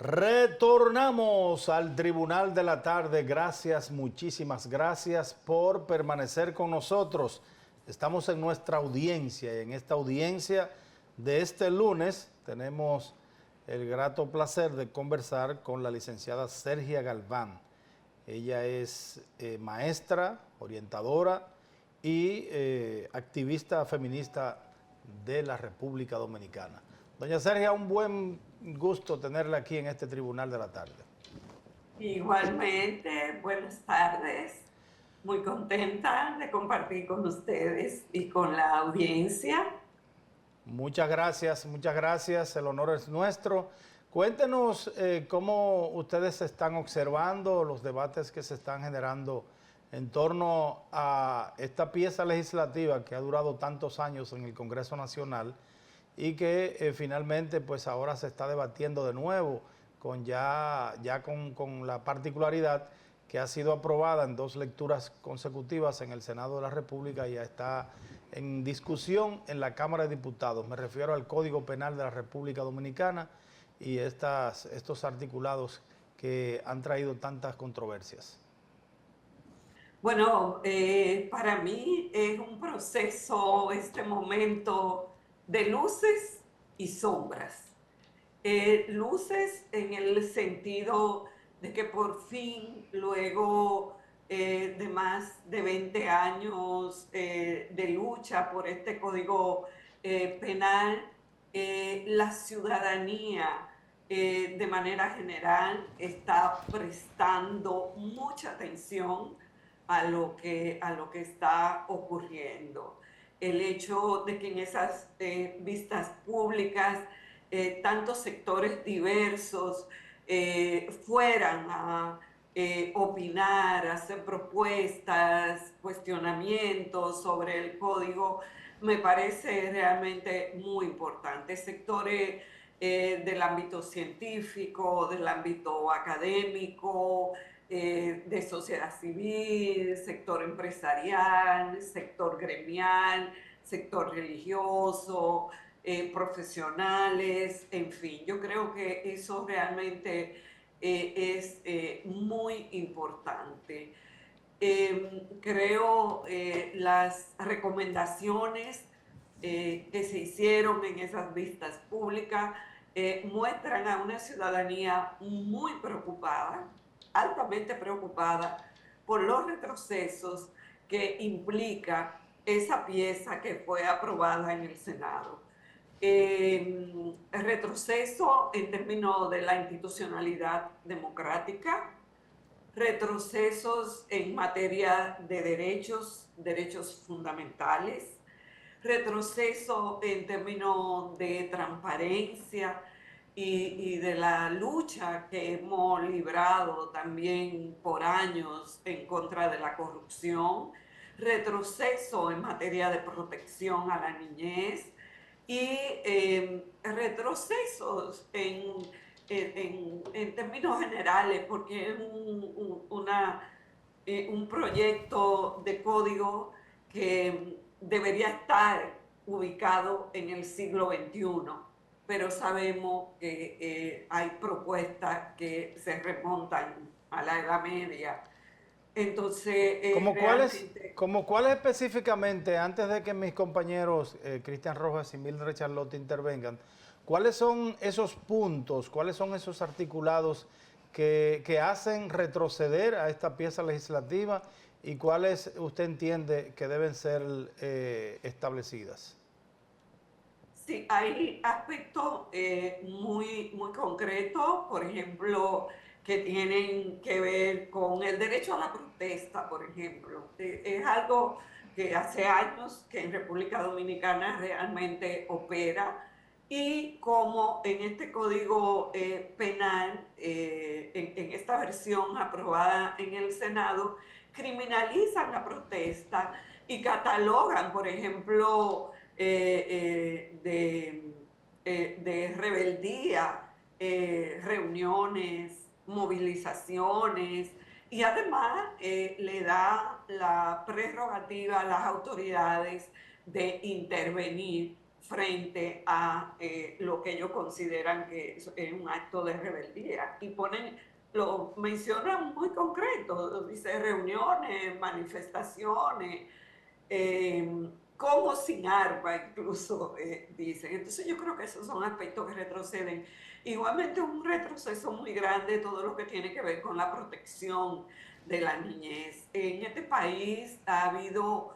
Retornamos al Tribunal de la Tarde. Gracias, muchísimas gracias por permanecer con nosotros. Estamos en nuestra audiencia y en esta audiencia de este lunes tenemos el grato placer de conversar con la licenciada Sergia Galván. Ella es maestra, orientadora y activista feminista de la República Dominicana. Doña Sergia, un buen gusto tenerla aquí en este Tribunal de la Tarde. Igualmente, buenas tardes. Muy contenta de compartir con ustedes y con la audiencia. Muchas gracias. El honor es nuestro. Cuéntenos cómo ustedes están observando los debates que se están generando en torno a esta pieza legislativa que ha durado tantos años en el Congreso Nacional y que finalmente pues ahora se está debatiendo de nuevo con con la particularidad que ha sido aprobada en 2 lecturas consecutivas en el Senado de la República y ya está en discusión en la Cámara de Diputados. Me refiero al Código Penal de la República Dominicana y estos articulados que han traído tantas controversias. Bueno, para mí es un proceso, este momento de luces y sombras. Luces en el sentido de que por fin, luego de más de 20 años de lucha por este código penal, la ciudadanía de manera general está prestando mucha atención a lo que está ocurriendo. El hecho de que en esas vistas públicas tantos sectores diversos fueran a opinar, hacer propuestas, cuestionamientos sobre el código, me parece realmente muy importante. Sectores del ámbito científico, del ámbito académico, de sociedad civil, sector empresarial, sector gremial, sector religioso, profesionales, en fin. Yo creo que eso realmente es muy importante. Creo las recomendaciones que se hicieron en esas vistas públicas muestran a una ciudadanía muy preocupada, altamente preocupada por los retrocesos que implica esa pieza que fue aprobada en el Senado. Retroceso en términos de la institucionalidad democrática, retrocesos en materia de derechos fundamentales, retroceso en términos de transparencia y de la lucha que hemos librado también por años en contra de la corrupción, retroceso en materia de protección a la niñez y retrocesos en términos generales, porque es un proyecto de código que debería estar ubicado en el siglo XXI, pero sabemos que hay propuestas que se remontan a la Edad Media. Entonces, realmente... ¿Como cuáles específicamente, antes de que mis compañeros Cristian Rojas y Mildred Charlotte intervengan, cuáles son esos puntos, cuáles son esos articulados que hacen retroceder a esta pieza legislativa y cuáles usted entiende que deben ser establecidas? Sí, hay aspectos muy concretos, por ejemplo, que tienen que ver con el derecho a la protesta, por ejemplo. Es algo que hace años que en República Dominicana realmente opera y como en este código penal, en esta versión aprobada en el Senado, criminalizan la protesta y catalogan, por ejemplo, de rebeldía, reuniones, movilizaciones, y además le da la prerrogativa a las autoridades de intervenir frente a lo que ellos consideran que es un acto de rebeldía. Y lo mencionan muy concreto, dice reuniones, manifestaciones, con o sin arma incluso, dicen. Entonces yo creo que esos son aspectos que retroceden. Igualmente un retroceso muy grande todo lo que tiene que ver con la protección de la niñez. En este país ha habido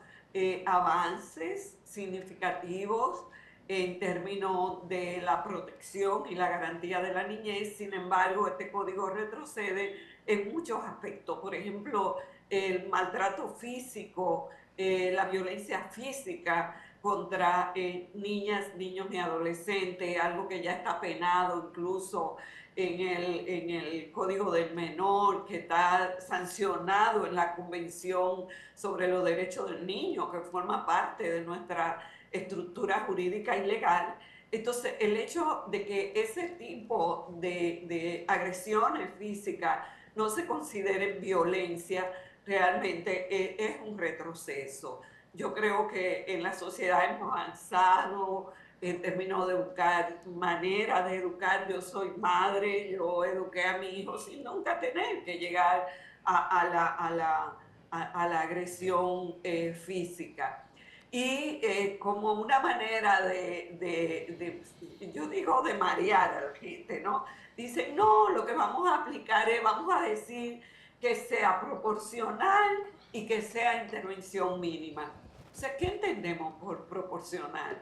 avances significativos en términos de la protección y la garantía de la niñez. Sin embargo, este código retrocede en muchos aspectos. Por ejemplo, el maltrato físico, la violencia física contra niñas, niños y adolescentes, algo que ya está penado incluso en el Código del Menor, que está sancionado en la Convención sobre los Derechos del Niño, que forma parte de nuestra estructura jurídica y legal. Entonces, el hecho de que ese tipo de agresiones físicas no se consideren violencia, realmente es un retroceso. Yo creo que en la sociedad hemos avanzado en términos de educar, manera de educar. Yo soy madre, yo eduqué a mi hijo sin nunca tener que llegar a la agresión física. Y como una manera yo digo, de marear a la gente, ¿no? Dicen, no, lo que vamos a aplicar es, vamos a decir que sea proporcional y que sea intervención mínima. O sea, ¿qué entendemos por proporcional?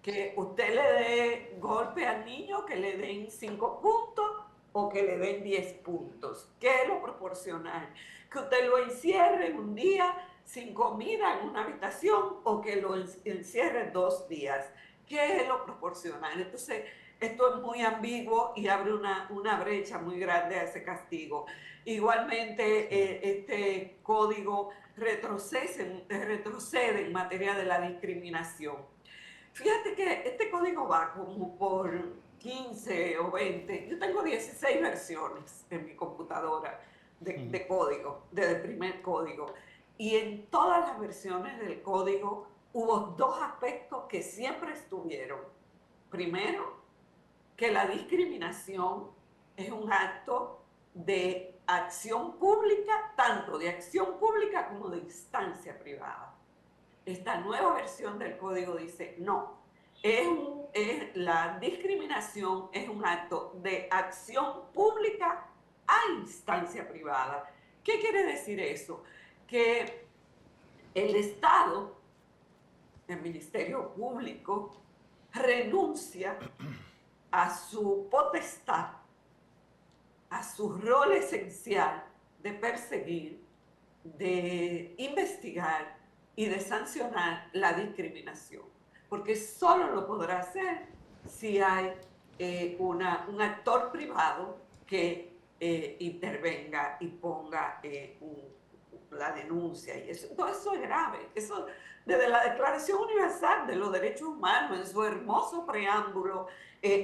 Que usted le dé golpe al niño, que le den 5 puntos o que le den 10 puntos. ¿Qué es lo proporcional? Que usted lo encierre un día sin comida en una habitación o que lo encierre 2 días. ¿Qué es lo proporcional? Entonces, esto es muy ambiguo y abre una brecha muy grande a ese castigo. Igualmente, este código retrocede en materia de la discriminación. Fíjate que este código va como por 15 o 20. Yo tengo 16 versiones en mi computadora de código, del primer código. Y en todas las versiones del código hubo 2 aspectos que siempre estuvieron. Primero, que la discriminación es un acto de acción pública, tanto de acción pública como de instancia privada. Esta nueva versión del código dice, no, la discriminación es un acto de acción pública a instancia privada. ¿Qué quiere decir eso? Que el Estado, el Ministerio Público, renuncia a su potestad, a su rol esencial de perseguir, de investigar y de sancionar la discriminación, porque solo lo podrá hacer si hay un actor privado que intervenga y ponga la denuncia. Y eso, todo eso es grave. Eso, desde la Declaración Universal de los Derechos Humanos, en su hermoso preámbulo,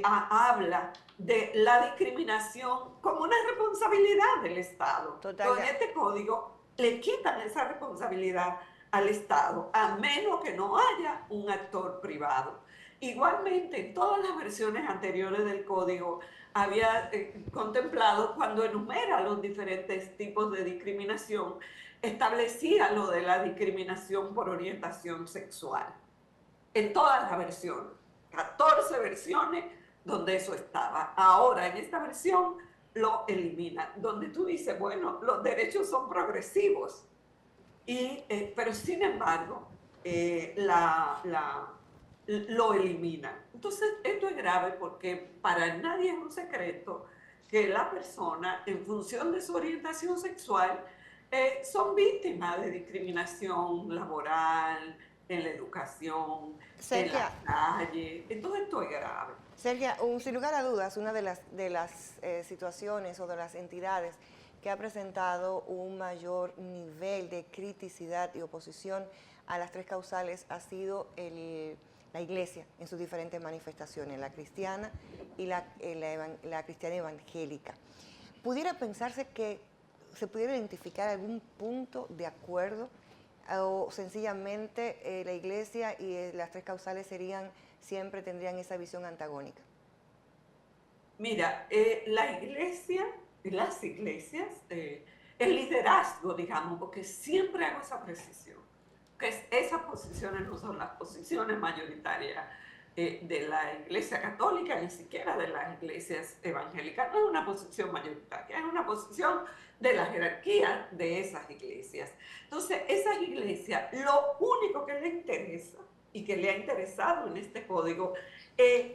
habla de la discriminación como una responsabilidad del Estado. Total. En este código le quitan esa responsabilidad al Estado, a menos que no haya un actor privado. Igualmente, en todas las versiones anteriores del código había contemplado, cuando enumera los diferentes tipos de discriminación, establecía lo de la discriminación por orientación sexual. En todas las versiones, 14 versiones donde eso estaba. Ahora, en esta versión, lo elimina, donde tú dices, bueno, los derechos son progresivos, pero sin embargo, lo elimina. Entonces, esto es grave porque para nadie es un secreto que la persona, en función de su orientación sexual, son víctimas de discriminación laboral, en la educación, Sergia, en la calle. Entonces, esto es grave. Sergia, sin lugar a dudas, una de las situaciones o de las entidades que ha presentado un mayor nivel de criticidad y oposición a las 3 causales ha sido la Iglesia en sus diferentes manifestaciones, la cristiana y la cristiana evangélica. ¿Pudiera pensarse que se pudiera identificar algún punto de acuerdo o sencillamente la Iglesia y las 3 causales serían siempre tendrían esa visión antagónica? Mira, la iglesia, las iglesias, el liderazgo, digamos, porque siempre hago esa precisión, que esas posiciones no son las posiciones mayoritarias de la iglesia católica, ni siquiera de las iglesias evangélicas, no es una posición mayoritaria, es una posición de la jerarquía de esas iglesias. Entonces, esas iglesias, lo único que les interesa y que le ha interesado en este código es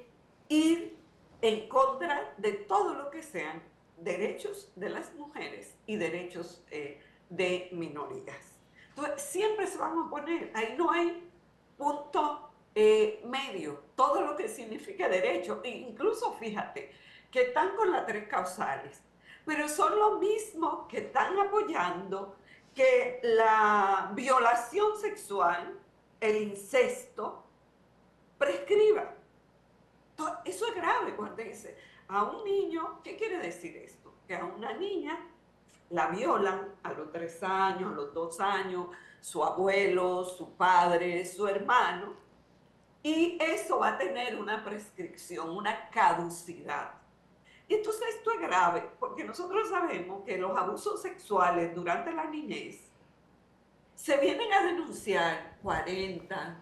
ir en contra de todo lo que sean derechos de las mujeres y derechos de minorías. Entonces, siempre se van a oponer, ahí no hay punto medio, todo lo que significa derecho, e incluso fíjate que están con las tres causales, pero son los mismos que están apoyando que la violación sexual, el incesto, prescriba. Eso es grave cuando dice a un niño, ¿qué quiere decir esto? Que a una niña la violan a los 3 años, a los 2 años, su abuelo, su padre, su hermano, y eso va a tener una prescripción, una caducidad. Y entonces esto es grave, porque nosotros sabemos que los abusos sexuales durante la niñez se vienen a denunciar 40,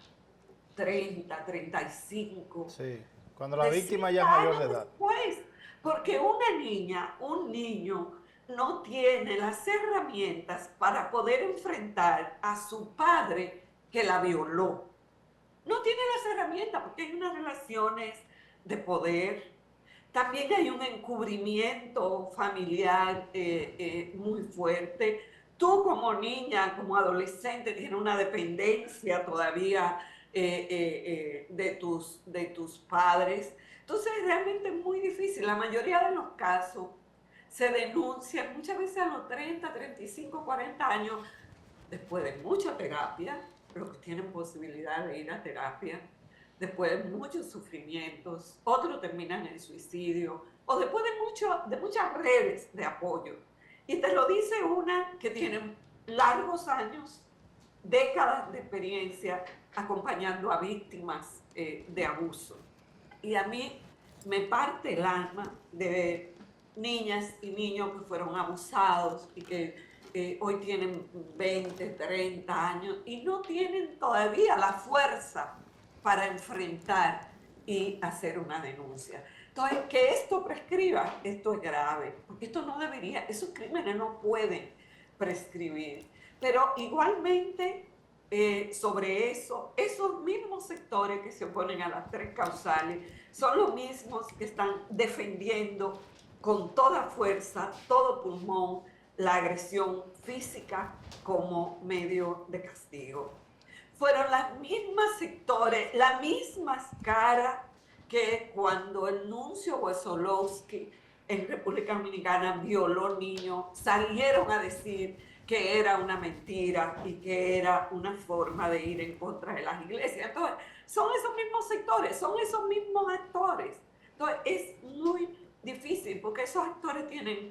30, 35. Sí, cuando la víctima ya es mayor de edad. Después, porque una niña, un niño, no tiene las herramientas para poder enfrentar a su padre que la violó. No tiene las herramientas porque hay unas relaciones de poder. También hay un encubrimiento familiar muy fuerte. Tú como niña, como adolescente, tienes una dependencia todavía de tus padres. Entonces es realmente muy difícil. La mayoría de los casos se denuncian muchas veces a los 30, 35, 40 años, después de mucha terapia, los que tienen posibilidad de ir a terapia, después de muchos sufrimientos, otros terminan en suicidio, o después de muchas redes de apoyo. Y te lo dice una que tiene largos años, décadas de experiencia acompañando a víctimas de abuso. Y a mí me parte el alma de ver niñas y niños que fueron abusados y que hoy tienen 20, 30 años y no tienen todavía la fuerza para enfrentar y hacer una denuncia. Entonces, que esto prescriba, esto es grave, porque esto no debería, esos crímenes no pueden prescribir. Pero igualmente, sobre eso, esos mismos sectores que se oponen a las tres causales son los mismos que están defendiendo con toda fuerza, todo pulmón, la agresión física como medio de castigo. Fueron las mismas sectores, las mismas caras que cuando el nuncio Wesolowski en República Dominicana violó niños, salieron a decir que era una mentira y que era una forma de ir en contra de las iglesias. Entonces, son esos mismos sectores, son esos mismos actores. Entonces, es muy difícil porque esos actores tienen,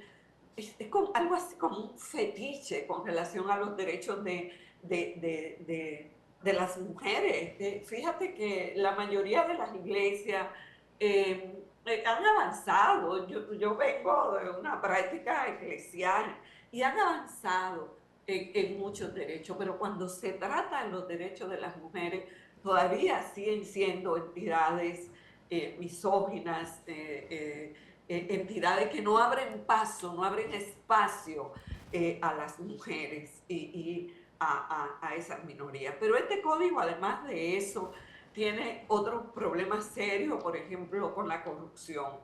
es como, algo así como un fetiche con relación a los derechos de las mujeres. Fíjate que la mayoría de las iglesias han avanzado. Yo vengo de una práctica eclesial y han avanzado en muchos derechos, pero cuando se trata de los derechos de las mujeres, todavía siguen siendo entidades misóginas, entidades que no abren paso, no abren espacio a las mujeres y a esas minorías. Pero este código, además de eso, tiene otros problemas serios, por ejemplo, con la corrupción.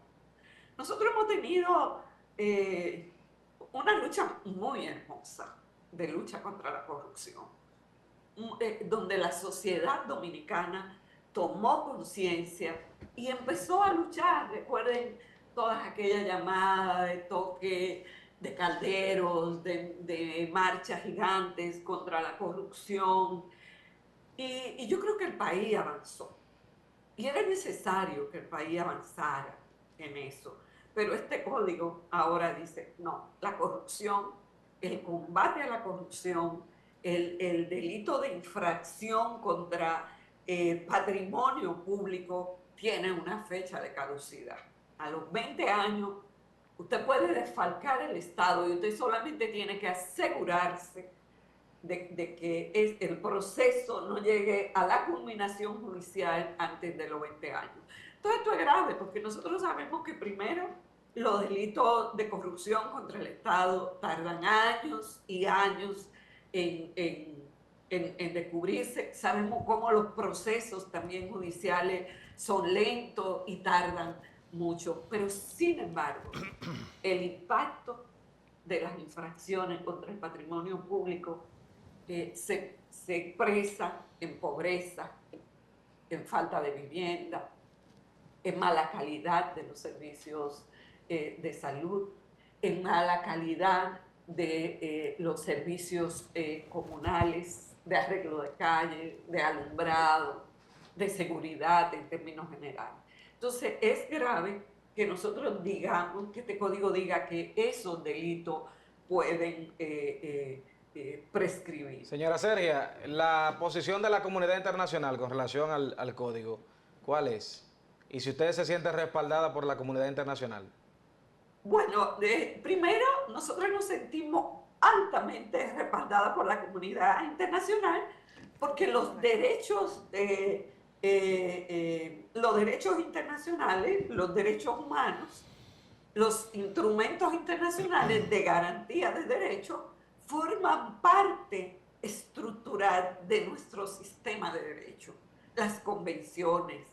Nosotros hemos tenido una lucha muy hermosa de lucha contra la corrupción, donde la sociedad dominicana tomó conciencia y empezó a luchar. Recuerden todas aquellas llamadas de toque de calderos, de marchas gigantes contra la corrupción. Y yo creo que el país avanzó. Y era necesario que el país avanzara en eso. Pero este código ahora dice, no, la corrupción, el combate a la corrupción, el delito de infracción contra patrimonio público tiene una fecha de caducidad. A los 20 años, usted puede desfalcar el Estado y usted solamente tiene que asegurarse de que el proceso no llegue a la culminación judicial antes de los 20 años. Entonces esto es grave porque nosotros sabemos que primero los delitos de corrupción contra el Estado tardan años y años en descubrirse. Sabemos cómo los procesos también judiciales son lentos y tardan mucho, pero sin embargo el impacto de las infracciones contra el patrimonio público se expresa en pobreza, en falta de vivienda, en mala calidad de los servicios de salud, en mala calidad de los servicios comunales, de arreglo de calle, de alumbrado, de seguridad en términos generales. Entonces es grave que nosotros digamos, que este código diga que esos delitos pueden prescribir. Señora Sergia, la posición de la comunidad internacional con relación al código, ¿cuál es? Y si usted se siente respaldada por la comunidad internacional. Bueno, primero, nosotros nos sentimos altamente respaldadas por la comunidad internacional porque los derechos internacionales, los derechos humanos, los instrumentos internacionales de garantía de derechos forman parte estructural de nuestro sistema de derecho. Las convenciones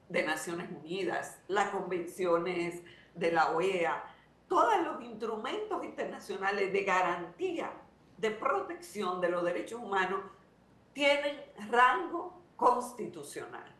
de Naciones Unidas, las convenciones de la OEA, todos los instrumentos internacionales de garantía, de protección de los derechos humanos tienen rango constitucional.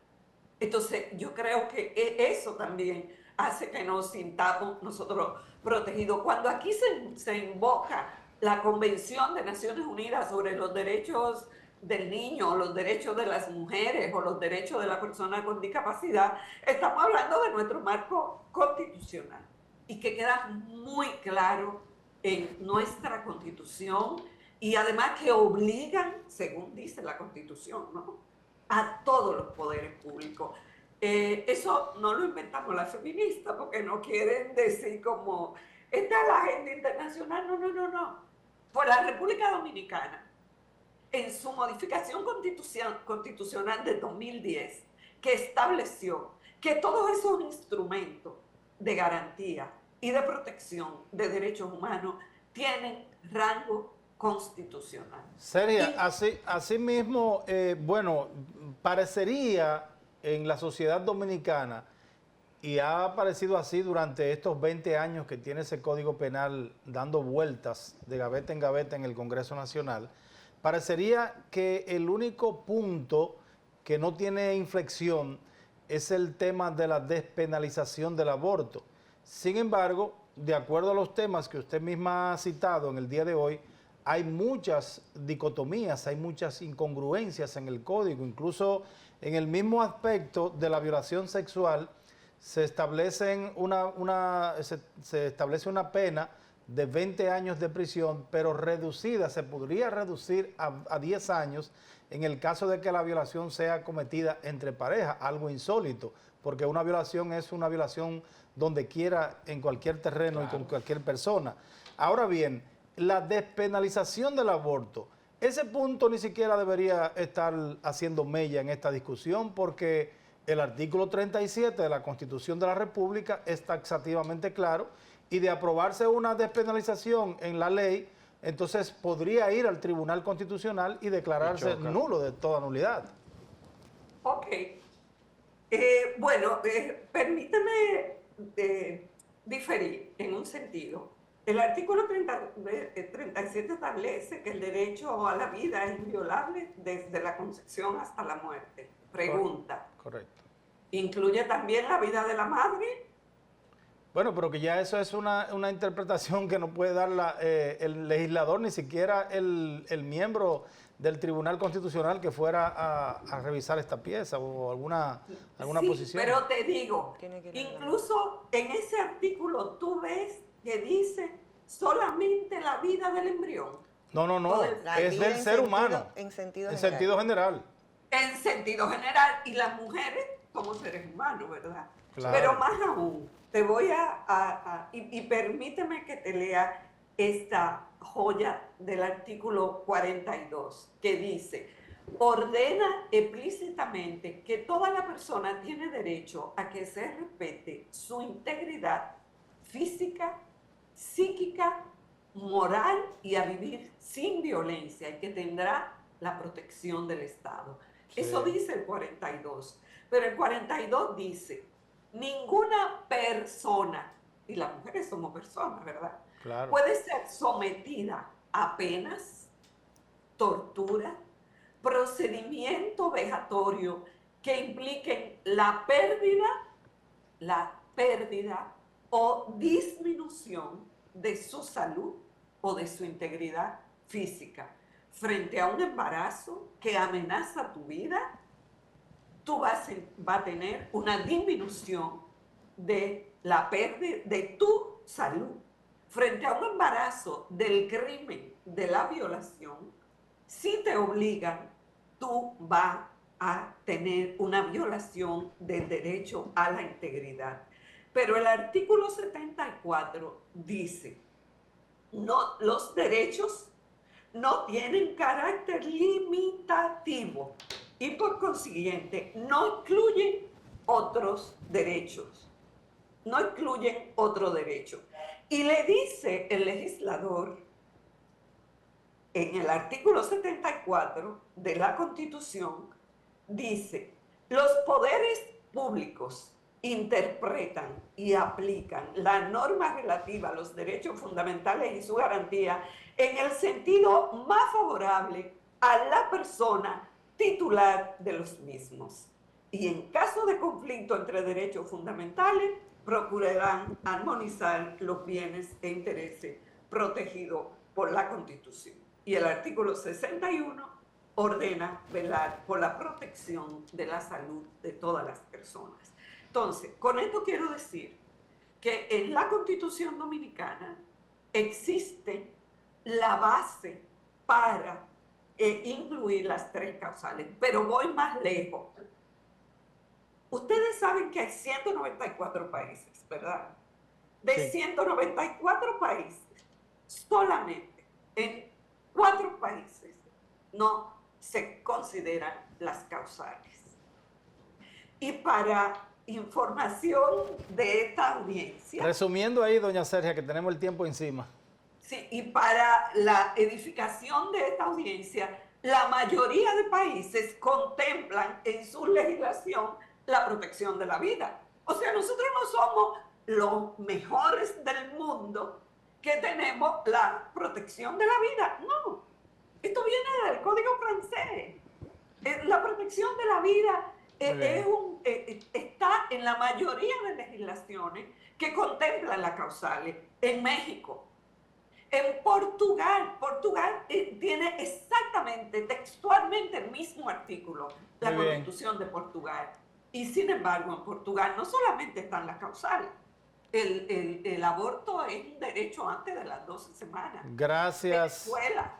Entonces, yo creo que eso también hace que nos sintamos nosotros protegidos. Cuando aquí se invoca la Convención de Naciones Unidas sobre los derechos del niño, o los derechos de las mujeres, o los derechos de la persona con discapacidad, estamos hablando de nuestro marco constitucional y que queda muy claro en nuestra Constitución y además que obligan, según dice la Constitución, ¿no?, a todos los poderes públicos. Eso no lo inventamos las feministas porque no quieren decir como esta es la agenda internacional. No. Por la República Dominicana, en su modificación constitucional de 2010, que estableció que todos esos instrumentos de garantía y de protección de derechos humanos tienen rango constitucional. Sergia, así mismo, bueno, parecería en la sociedad dominicana, y ha aparecido así durante estos 20 años que tiene ese Código Penal dando vueltas de gaveta en el Congreso Nacional, parecería que el único punto que no tiene inflexión es el tema de la despenalización del aborto. Sin embargo, de acuerdo a los temas que usted misma ha citado en el día de hoy, hay muchas dicotomías, hay muchas incongruencias en el código, incluso en el mismo aspecto de la violación sexual se establece una pena de 20 años de prisión, pero reducida, se podría reducir a 10 años en el caso de que la violación sea cometida entre parejas, algo insólito, porque una violación es una violación donde quiera, en cualquier terreno, claro, y con cualquier persona. Ahora bien, la despenalización del aborto, ese punto ni siquiera debería estar haciendo mella en esta discusión porque el artículo 37 de la Constitución de la República es taxativamente claro y de aprobarse una despenalización en la ley, entonces podría ir al Tribunal Constitucional y declararse nulo de toda nulidad. Ok. Bueno, permítame diferir en un sentido. El artículo 37 establece que el derecho a la vida es inviolable desde la concepción hasta la muerte. Pregunta. Correcto. ¿Incluye también la vida de la madre? Bueno, pero que ya eso es una interpretación que no puede dar el legislador, ni siquiera el miembro del Tribunal Constitucional que fuera a revisar esta pieza o alguna sí, posición. Pero te digo, incluso en ese artículo tú ves que dice solamente la vida del embrión. No, es del ser humano, en sentido general. en sentido general, y las mujeres como seres humanos, ¿verdad? Claro. Pero más aún, te voy y permíteme que te lea esta joya del artículo 42, que dice: ordena explícitamente que toda la persona tiene derecho a que se respete su integridad física, psíquica, moral y a vivir sin violencia, y que tendrá la protección del Estado. Sí. Eso dice el 42. Pero el 42 dice: ninguna persona, y las mujeres somos personas, ¿verdad? Claro. Puede ser sometida a penas, tortura, procedimiento vejatorio que impliquen la pérdida o disminución de su salud o de su integridad física. Frente a un embarazo que amenaza tu vida, tú vas a tener una disminución de la pérdida de tu salud. Frente a un embarazo del crimen, de la violación, si te obligan, tú vas a tener una violación del derecho a la integridad. Pero el artículo 74 dice: no, los derechos no tienen carácter limitativo y por consiguiente no incluyen otros derechos. No incluyen otro derecho. Y le dice el legislador en el artículo 74 de la Constitución, dice: los poderes públicos interpretan y aplican la norma relativa a los derechos fundamentales y su garantía en el sentido más favorable a la persona titular de los mismos. Y en caso de conflicto entre derechos fundamentales, procurarán armonizar los bienes e intereses protegidos por la Constitución. Y el artículo 61 ordena velar por la protección de la salud de todas las personas. Entonces, con esto quiero decir que en la Constitución Dominicana existe la base para incluir las 3 causales, pero voy más lejos. Ustedes saben que hay 194 países, ¿verdad? De Sí. 194 países, solamente en 4 países no se consideran las causales. Y para información de esta audiencia, Resumiendo ahí, doña Sergia, que tenemos el tiempo encima. sí, y para la edificación de esta audiencia, la mayoría de países contemplan en su legislación la protección de la vida. O sea, nosotros no somos los mejores del mundo que tenemos la protección de la vida. No, esto viene del Código francés. La protección de la vida está en la mayoría de legislaciones que contemplan las causales. En México, en Portugal tiene exactamente, textualmente el mismo artículo, la Muy bien. Constitución de Portugal. Y sin embargo, en Portugal no solamente están las causales. El aborto es un derecho antes de las 12 semanas. Gracias. Venezuela,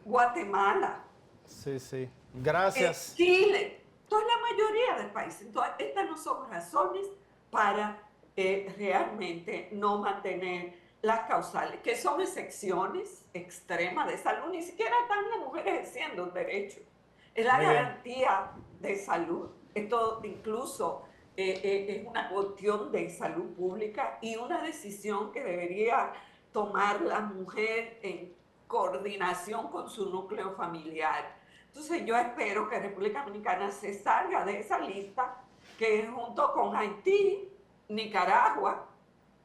Guatemala, Sí, sí. Gracias. Chile, toda la mayoría de países. Entonces, estas no son razones para realmente no mantener las causales, que son excepciones extremas de salud. Ni siquiera están las mujeres ejerciendo un derecho. Es la Muy bien. garantía de salud. Esto incluso es una cuestión de salud pública y una decisión que debería tomar la mujer en coordinación con su núcleo familiar. Entonces yo espero que República Dominicana se salga de esa lista, que junto con Haití, Nicaragua,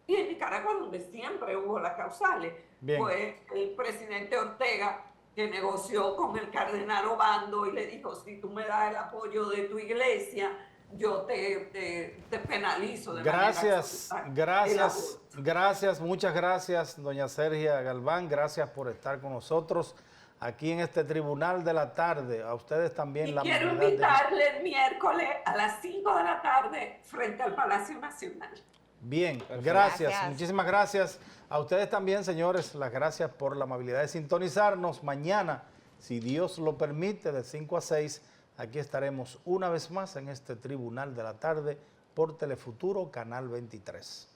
y en Nicaragua donde siempre hubo las causales, Bien. fue el presidente Ortega que negoció con el cardenal Obando y le dijo: si tú me das el apoyo de tu iglesia, yo te penalizo de Gracias, manera absoluta el gracias, aborto. gracias, muchas gracias, doña Sergia Galván, gracias por estar con nosotros aquí en este Tribunal de la Tarde. A ustedes también Y la quiero amabilidad de... invitarle el miércoles a las 5 de la tarde frente al Palacio Nacional. Bien, Perfecto. gracias, Gracias. muchísimas gracias. A ustedes también, señores, las gracias por la amabilidad de sintonizarnos mañana, si Dios lo permite, de 5 a 6, aquí estaremos una vez más en este Tribunal de la Tarde por Telefuturo, Canal 23.